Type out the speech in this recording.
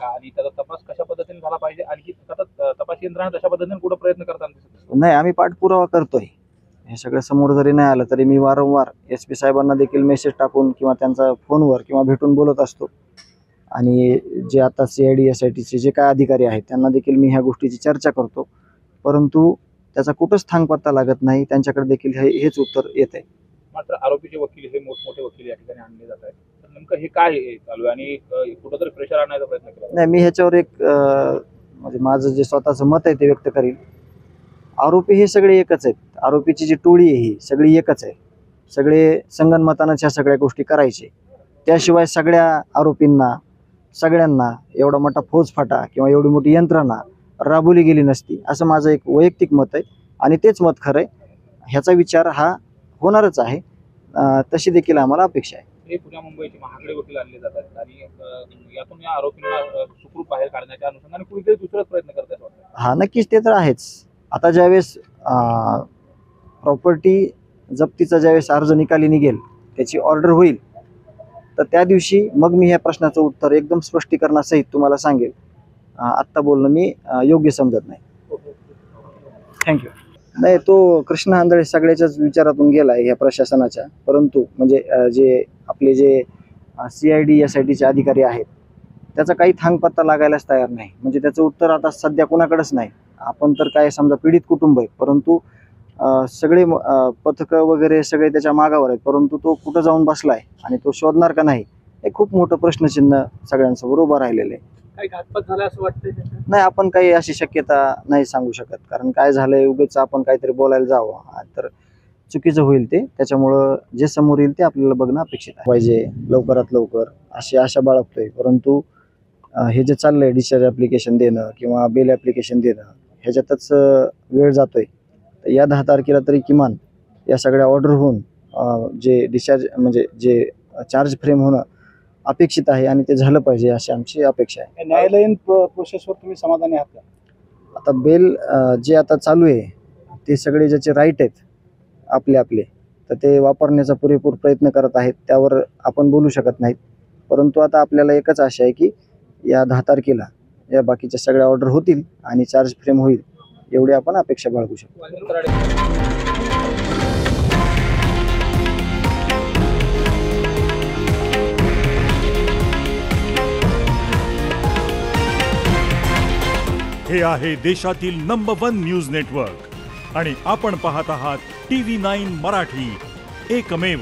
का आणि त्याचा तपास कशा पद्धतीने झाला पाहिजे, आणखी तपास यंत्रणा तशा पद्धतीने कुठे प्रयत्न करताना दिसत नाही, आम्ही पाठपुरावा करतोय. हे सगळं समोर जरी नाही आलं तरी मी वारंवार SP साहेबांना देखील मेसेज टाकून किंवा त्यांचा फोनवर किंवा भेटून बोलत असतो. आणि जे आता CID SITचे जे काय अधिकारी आहेत त्यांना देखील मी ह्या गोष्टीची चर्चा करतो, परंतु त्याचा कुठंच थांगपत्ता लागत नाही. त्यांच्याकडे देखील हेच उत्तर येत आहे. मात्र आरोपीचे वकील हे मोठमोठे वकील या ठिकाणी आणले जात आहेत, तर नेमकं हे काय चालू आहे आणि कुठंतरी प्रेशर आणायचा प्रयत्न केला? नाही, मी ह्याच्यावर एक म्हणजे माझं जे स्वतःचं मत आहे ते व्यक्त करीन. आरोपी हे सगळे एकच आहेत. आरोपीची जी टोळी आहे ही सगळी एकच आहे. सगळे संगनमतानंच ह्या सगळ्या गोष्टी करायचे. त्याशिवाय सगळ्या आरोपींना सगळ्यांना एवढा मोठा फौजफाटा किंवा एवढी मोठी यंत्रणा राबवली गेली नसती, असं माझं एक वैयक्तिक मत आहे. आणि तेच मत खरं आहे. ह्याचा विचार हा होणारच आहे. तशी देखील आम्हाला अपेक्षा आहे. हे पुण्या मुंबईचे महागडे वकील आणले जातात आणि यातून या आरोपींना सुखरूप बाहेर काढण्याच्या अनुषंगाने कुणीतरी दुसराच प्रयत्न करतात वाटतं. हा, नक्कीच ते तर आहेच. आता ज्यावेळेस प्रॉपर्टी जप्तीचा ज्यावेळेस अर्ज निकाली निघेल, त्याची ऑर्डर होईल, तर त्या दिवशी मग मी ह्या प्रश्नाचं उत्तर एकदम स्पष्टीकरणासहित तुम्हाला सांगेल. आत्ता बोलणं मी योग्य समजत नाही. थँक्यू. नाही, तो कृष्ण आंधळे सगळ्याच्याच विचारातून गेला आहे ह्या प्रशासनाच्या. परंतु म्हणजे जे आपले जे CID SITचे अधिकारी आहेत त्याचा काही थांगपत्ता लागायलाच तयार नाही. म्हणजे त्याचं उत्तर आता सध्या कोणाकडेच नाही. आपण तर काय समजा पीडित कुटुंब आहे, परंतु सगळे पथकं वगैरे सगळे त्याच्या मागावर आहेत, परंतु तो कुठं जाऊन बसलाय आणि तो शोधणार का नाही, हे खूप मोठं प्रश्नचिन्ह सगळ्यांसमोर उभं राहिलेलं आहे. काही घातपात झाला असं वाटतंय? नाही, आपण काही अशी शक्यता नाही सांगू शकत, कारण काय झालंय उगाच आपण काहीतरी बोलायला जावं तर चुकीचं होईल ते. त्याच्यामुळं जे समोर येईल ते आपल्याला बघणं अपेक्षित आहे. पाहिजे लवकरात लवकर अशी आशा बाळगतोय. परंतु हे जे चाललंय डिस्चार्ज ॲप्लिकेशन देणं किंवा बेल ॲप्लिकेशन देणं, ह्याच्यातच वेळ जातोय. तर या 10 तारखेला तरी किमान या सगळ्या ऑर्डर होऊन जे डिस्चार्ज म्हणजे जे चार्ज फ्रेम होणं अपेक्षित आहे आणि ते झालं पाहिजे अशी आमची अपेक्षा आहे. न्यायालयीन प्रोसेसवर तुम्ही समाधानी आहात का? आता बेल जे आता चालू आहे ते सगळे ज्याचे राईट आहेत आपले तर ते वापरण्याचा पुरेपूर प्रयत्न करत आहेत. त्यावर आपण बोलू शकत नाहीत. परंतु आता आपल्याला एकच आशा आहे की या 10 तारखेला या बाकीच्या सगळ्या ऑर्डर होतील आणि चार्ज फ्रेम होईल, एवढी आपण अपेक्षा बाळगू शकतो. हे आहे देशातील नंबर 1 न्यूज नेटवर्क आणि आपण पाहत आहात TV9 मराठी, एकमेव.